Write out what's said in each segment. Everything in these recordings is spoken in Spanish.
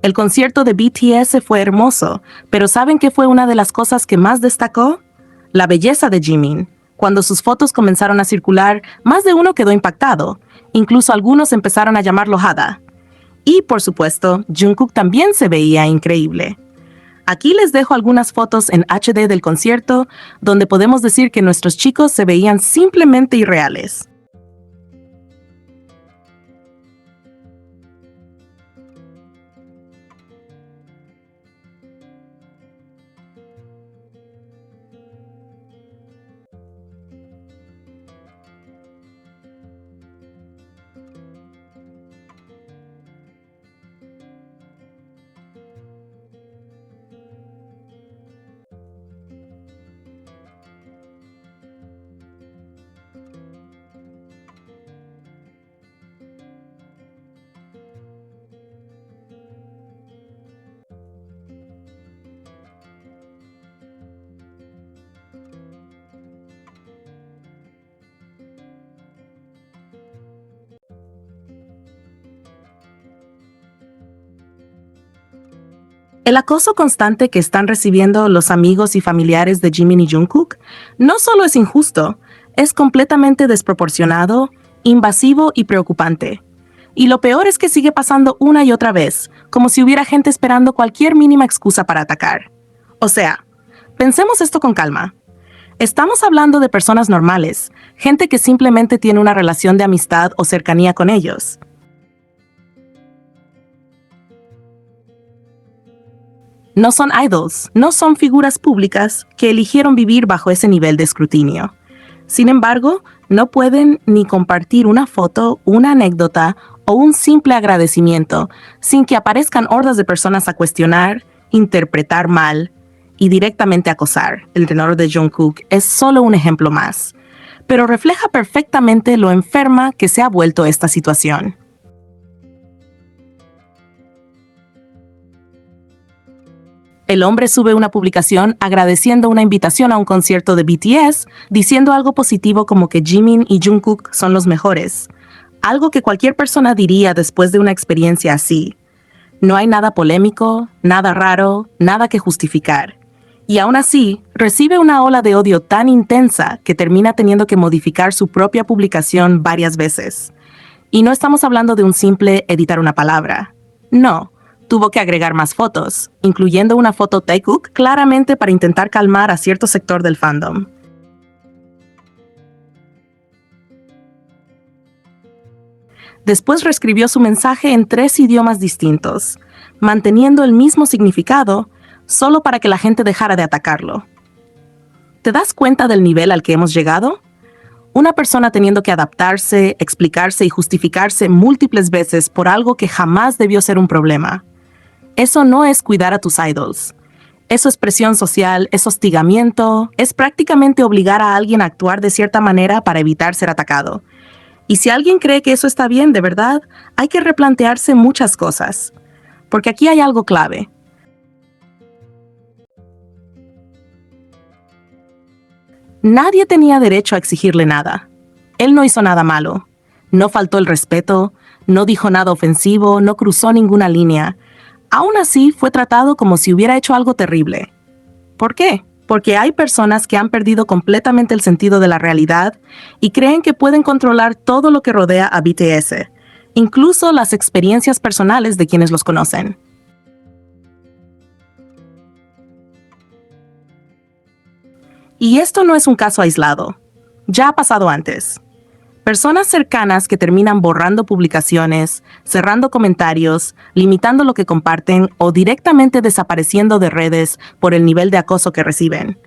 El concierto de BTS fue hermoso, pero ¿saben qué fue una de las cosas que más destacó? La belleza de Jimin. Cuando sus fotos comenzaron a circular, más de uno quedó impactado. Incluso algunos empezaron a llamarlo Hada. Y, por supuesto, Jungkook también se veía increíble. Aquí les dejo algunas fotos en HD del concierto, donde podemos decir que nuestros chicos se veían simplemente irreales. El acoso constante que están recibiendo los amigos y familiares de Jimin y Jungkook no solo es injusto, es completamente desproporcionado, invasivo y preocupante. Y lo peor es que sigue pasando una y otra vez, como si hubiera gente esperando cualquier mínima excusa para atacar. O sea, pensemos esto con calma. Estamos hablando de personas normales, gente que simplemente tiene una relación de amistad o cercanía con ellos. No son idols, no son figuras públicas que eligieron vivir bajo ese nivel de escrutinio. Sin embargo, no pueden ni compartir una foto, una anécdota o un simple agradecimiento sin que aparezcan hordas de personas a cuestionar, interpretar mal y directamente acosar. El tenor de Jungkook es solo un ejemplo más, pero refleja perfectamente lo enferma que se ha vuelto esta situación. El hombre sube una publicación agradeciendo una invitación a un concierto de BTS, diciendo algo positivo como que Jimin y Jungkook son los mejores. Algo que cualquier persona diría después de una experiencia así. No hay nada polémico, nada raro, nada que justificar. Y aún así, recibe una ola de odio tan intensa que termina teniendo que modificar su propia publicación varias veces. Y no estamos hablando de un simple editar una palabra. No. Tuvo que agregar más fotos, incluyendo una foto Taekook, claramente para intentar calmar a cierto sector del fandom. Después reescribió su mensaje en 3 idiomas distintos, manteniendo el mismo significado, solo para que la gente dejara de atacarlo. ¿Te das cuenta del nivel al que hemos llegado? Una persona teniendo que adaptarse, explicarse y justificarse múltiples veces por algo que jamás debió ser un problema. Eso no es cuidar a tus idols. Eso es presión social, es hostigamiento, es prácticamente obligar a alguien a actuar de cierta manera para evitar ser atacado. Y si alguien cree que eso está bien, de verdad, hay que replantearse muchas cosas. Porque aquí hay algo clave. Nadie tenía derecho a exigirle nada. Él no hizo nada malo. No faltó el respeto, no dijo nada ofensivo, no cruzó ninguna línea. Aún así, fue tratado como si hubiera hecho algo terrible. ¿Por qué? Porque hay personas que han perdido completamente el sentido de la realidad y creen que pueden controlar todo lo que rodea a BTS, incluso las experiencias personales de quienes los conocen. Y esto no es un caso aislado. Ya ha pasado antes. Personas cercanas que terminan borrando publicaciones, cerrando comentarios, limitando lo que comparten o directamente desapareciendo de redes por el nivel de acoso que reciben.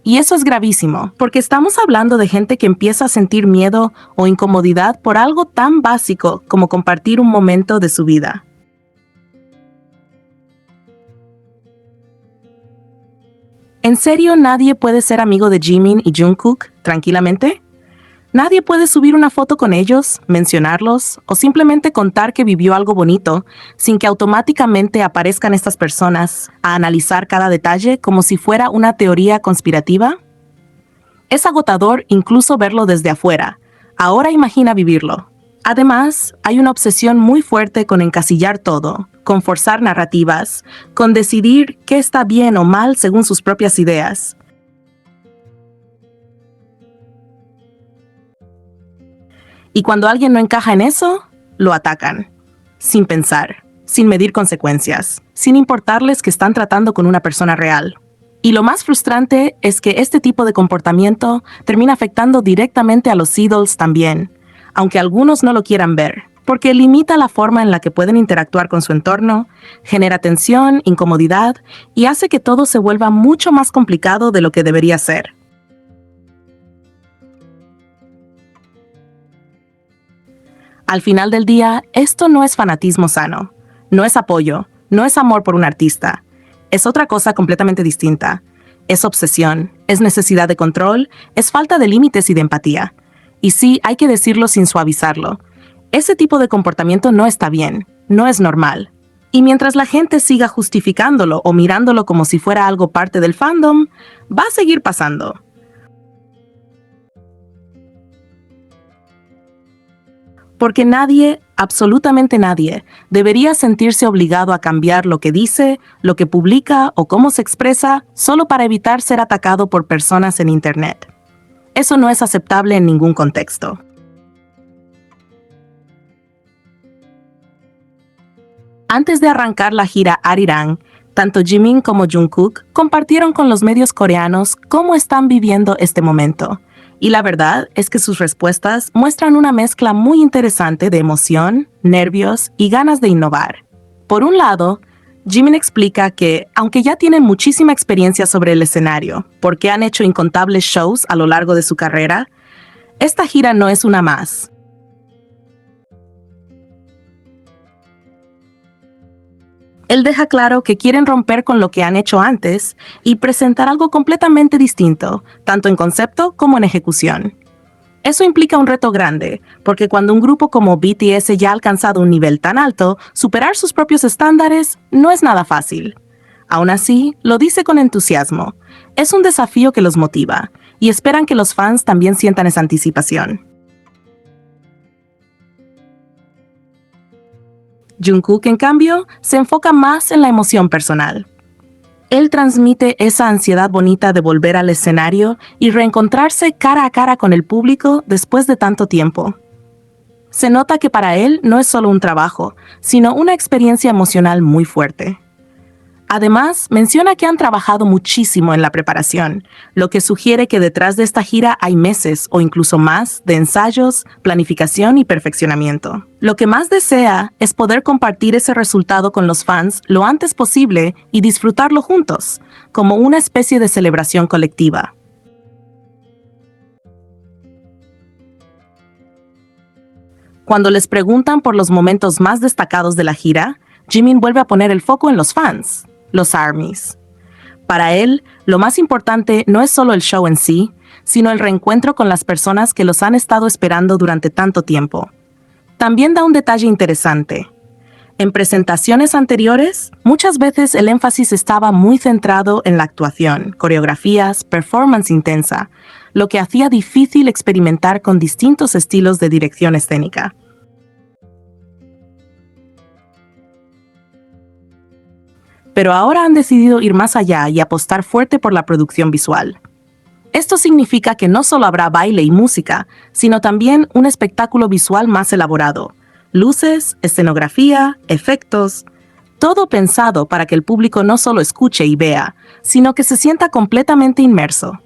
Y eso es gravísimo, porque estamos hablando de gente que empieza a sentir miedo o incomodidad por algo tan básico como compartir un momento de su vida. ¿En serio nadie puede ser amigo de Jimin y Jungkook tranquilamente? Nadie puede subir una foto con ellos, mencionarlos o simplemente contar que vivió algo bonito sin que automáticamente aparezcan estas personas a analizar cada detalle como si fuera una teoría conspirativa. Es agotador incluso verlo desde afuera. Ahora imagina vivirlo. Además, hay una obsesión muy fuerte con encasillar todo, con forzar narrativas, con decidir qué está bien o mal según sus propias ideas. Y cuando alguien no encaja en eso, lo atacan, sin pensar, sin medir consecuencias, sin importarles que están tratando con una persona real. Y lo más frustrante es que este tipo de comportamiento termina afectando directamente a los idols también, aunque algunos no lo quieran ver, porque limita la forma en la que pueden interactuar con su entorno, genera tensión, incomodidad y hace que todo se vuelva mucho más complicado de lo que debería ser. Al final del día, esto no es fanatismo sano, no es apoyo, no es amor por un artista, es otra cosa completamente distinta. Es obsesión, es necesidad de control, es falta de límites y de empatía. Y sí, hay que decirlo sin suavizarlo. Ese tipo de comportamiento no está bien, no es normal. Y mientras la gente siga justificándolo o mirándolo como si fuera algo parte del fandom, va a seguir pasando. Porque nadie, absolutamente nadie, debería sentirse obligado a cambiar lo que dice, lo que publica o cómo se expresa solo para evitar ser atacado por personas en Internet. Eso no es aceptable en ningún contexto. Antes de arrancar la gira Arirang, tanto Jimin como Jungkook compartieron con los medios coreanos cómo están viviendo este momento. Y la verdad es que sus respuestas muestran una mezcla muy interesante de emoción, nervios y ganas de innovar. Por un lado, Jimin explica que, aunque ya tienen muchísima experiencia sobre el escenario, porque han hecho incontables shows a lo largo de su carrera, esta gira no es una más. Él deja claro que quieren romper con lo que han hecho antes y presentar algo completamente distinto, tanto en concepto como en ejecución. Eso implica un reto grande, porque cuando un grupo como BTS ya ha alcanzado un nivel tan alto, superar sus propios estándares no es nada fácil. Aún así, lo dice con entusiasmo. Es un desafío que los motiva, y esperan que los fans también sientan esa anticipación. Jungkook, en cambio, se enfoca más en la emoción personal. Él transmite esa ansiedad bonita de volver al escenario y reencontrarse cara a cara con el público después de tanto tiempo. Se nota que para él no es solo un trabajo, sino una experiencia emocional muy fuerte. Además, menciona que han trabajado muchísimo en la preparación, lo que sugiere que detrás de esta gira hay meses o incluso más de ensayos, planificación y perfeccionamiento. Lo que más desea es poder compartir ese resultado con los fans lo antes posible y disfrutarlo juntos, como una especie de celebración colectiva. Cuando les preguntan por los momentos más destacados de la gira, Jimin vuelve a poner el foco en los fans, los ARMYs. Para él, lo más importante no es solo el show en sí, sino el reencuentro con las personas que los han estado esperando durante tanto tiempo. También da un detalle interesante. En presentaciones anteriores, muchas veces el énfasis estaba muy centrado en la actuación, coreografías, performance intensa, lo que hacía difícil experimentar con distintos estilos de dirección escénica. Pero ahora han decidido ir más allá y apostar fuerte por la producción visual. Esto significa que no solo habrá baile y música, sino también un espectáculo visual más elaborado. Luces, escenografía, efectos, todo pensado para que el público no solo escuche y vea, sino que se sienta completamente inmerso.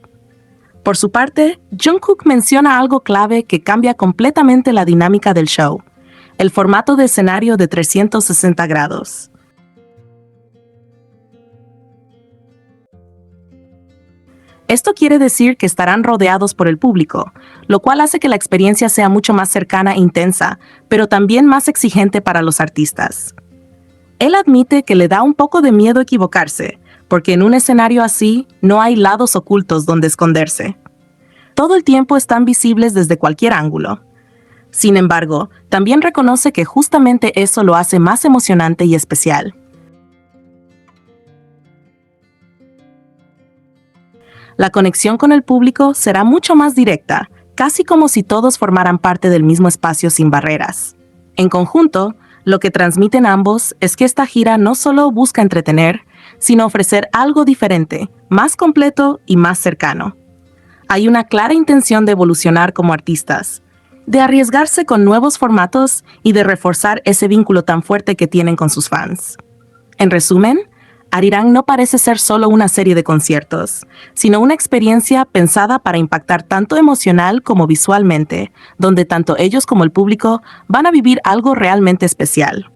Por su parte, Jungkook menciona algo clave que cambia completamente la dinámica del show: el formato de escenario de 360 grados. Esto quiere decir que estarán rodeados por el público, lo cual hace que la experiencia sea mucho más cercana e intensa, pero también más exigente para los artistas. Él admite que le da un poco de miedo equivocarse, porque en un escenario así no hay lados ocultos donde esconderse. Todo el tiempo están visibles desde cualquier ángulo. Sin embargo, también reconoce que justamente eso lo hace más emocionante y especial. La conexión con el público será mucho más directa, casi como si todos formaran parte del mismo espacio sin barreras. En conjunto, lo que transmiten ambos es que esta gira no solo busca entretener, sino ofrecer algo diferente, más completo y más cercano. Hay una clara intención de evolucionar como artistas, de arriesgarse con nuevos formatos y de reforzar ese vínculo tan fuerte que tienen con sus fans. En resumen, Arirang no parece ser solo una serie de conciertos, sino una experiencia pensada para impactar tanto emocional como visualmente, donde tanto ellos como el público van a vivir algo realmente especial.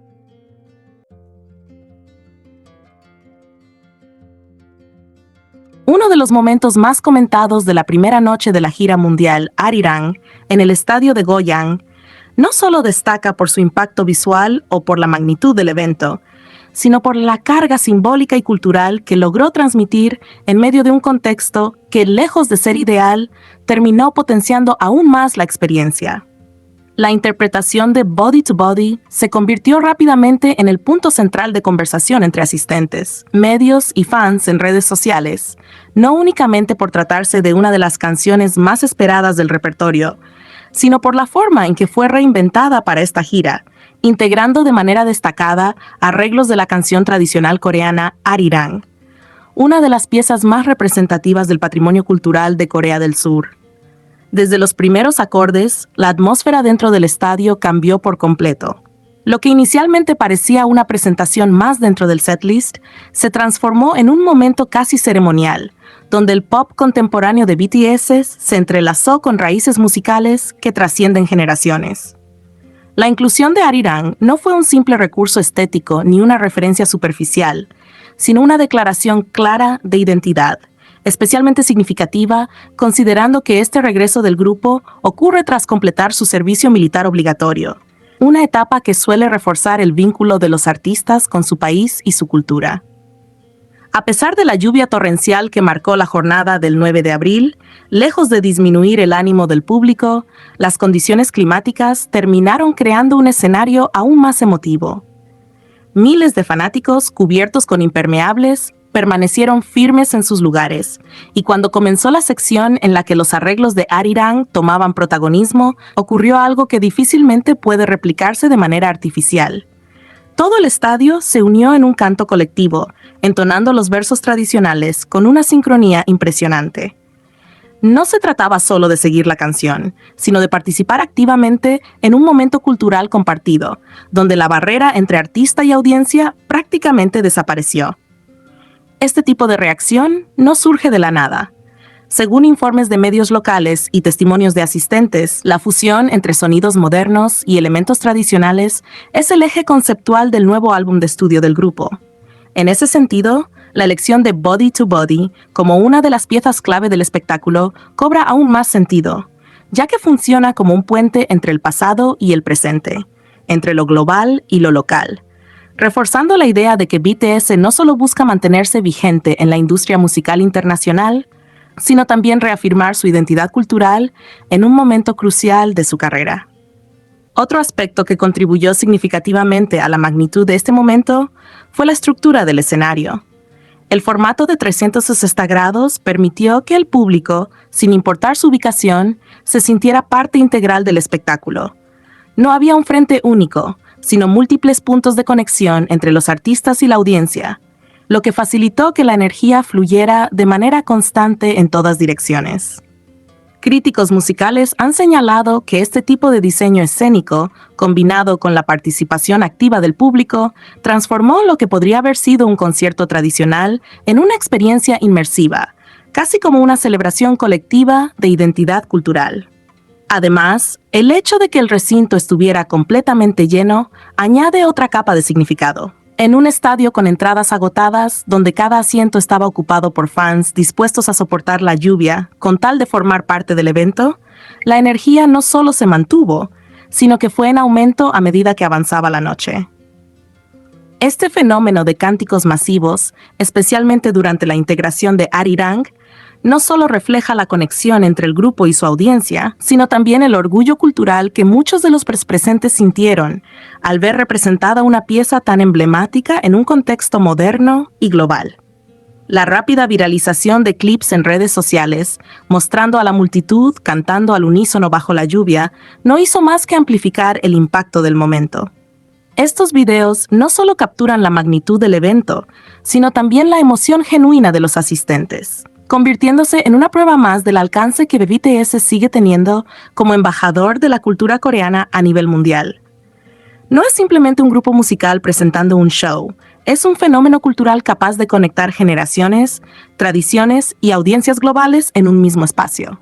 Uno de los momentos más comentados de la primera noche de la gira mundial Arirang en el estadio de Goyang no solo destaca por su impacto visual o por la magnitud del evento, sino por la carga simbólica y cultural que logró transmitir en medio de un contexto que, lejos de ser ideal, terminó potenciando aún más la experiencia. La interpretación de Body to Body se convirtió rápidamente en el punto central de conversación entre asistentes, medios y fans en redes sociales, no únicamente por tratarse de una de las canciones más esperadas del repertorio, sino por la forma en que fue reinventada para esta gira, integrando de manera destacada arreglos de la canción tradicional coreana Arirang, una de las piezas más representativas del patrimonio cultural de Corea del Sur. Desde los primeros acordes, la atmósfera dentro del estadio cambió por completo. Lo que inicialmente parecía una presentación más dentro del setlist, se transformó en un momento casi ceremonial, donde el pop contemporáneo de BTS se entrelazó con raíces musicales que trascienden generaciones. La inclusión de Arirang no fue un simple recurso estético ni una referencia superficial, sino una declaración clara de identidad, especialmente significativa considerando que este regreso del grupo ocurre tras completar su servicio militar obligatorio, una etapa que suele reforzar el vínculo de los artistas con su país y su cultura. A pesar de la lluvia torrencial que marcó la jornada del 9 de abril, lejos de disminuir el ánimo del público, las condiciones climáticas terminaron creando un escenario aún más emotivo. Miles de fanáticos, cubiertos con impermeables, permanecieron firmes en sus lugares, y cuando comenzó la sección en la que los arreglos de Arirang tomaban protagonismo, ocurrió algo que difícilmente puede replicarse de manera artificial. Todo el estadio se unió en un canto colectivo, entonando los versos tradicionales con una sincronía impresionante. No se trataba solo de seguir la canción, sino de participar activamente en un momento cultural compartido, donde la barrera entre artista y audiencia prácticamente desapareció. Este tipo de reacción no surge de la nada. Según informes de medios locales y testimonios de asistentes, la fusión entre sonidos modernos y elementos tradicionales es el eje conceptual del nuevo álbum de estudio del grupo. En ese sentido, la elección de Body to Body como una de las piezas clave del espectáculo cobra aún más sentido, ya que funciona como un puente entre el pasado y el presente, entre lo global y lo local, reforzando la idea de que BTS no solo busca mantenerse vigente en la industria musical internacional, sino también reafirmar su identidad cultural en un momento crucial de su carrera. Otro aspecto que contribuyó significativamente a la magnitud de este momento fue la estructura del escenario. El formato de 360 grados permitió que el público, sin importar su ubicación, se sintiera parte integral del espectáculo. No había un frente único, sino múltiples puntos de conexión entre los artistas y la audiencia, lo que facilitó que la energía fluyera de manera constante en todas direcciones. Críticos musicales han señalado que este tipo de diseño escénico, combinado con la participación activa del público, transformó lo que podría haber sido un concierto tradicional en una experiencia inmersiva, casi como una celebración colectiva de identidad cultural. Además, el hecho de que el recinto estuviera completamente lleno añade otra capa de significado. En un estadio con entradas agotadas, donde cada asiento estaba ocupado por fans dispuestos a soportar la lluvia con tal de formar parte del evento, la energía no solo se mantuvo, sino que fue en aumento a medida que avanzaba la noche. Este fenómeno de cánticos masivos, especialmente durante la integración de Arirang, no solo refleja la conexión entre el grupo y su audiencia, sino también el orgullo cultural que muchos de los presentes sintieron al ver representada una pieza tan emblemática en un contexto moderno y global. La rápida viralización de clips en redes sociales, mostrando a la multitud cantando al unísono bajo la lluvia, no hizo más que amplificar el impacto del momento. Estos videos no solo capturan la magnitud del evento, sino también la emoción genuina de los asistentes, convirtiéndose en una prueba más del alcance que BTS sigue teniendo como embajador de la cultura coreana a nivel mundial. No es simplemente un grupo musical presentando un show, es un fenómeno cultural capaz de conectar generaciones, tradiciones y audiencias globales en un mismo espacio.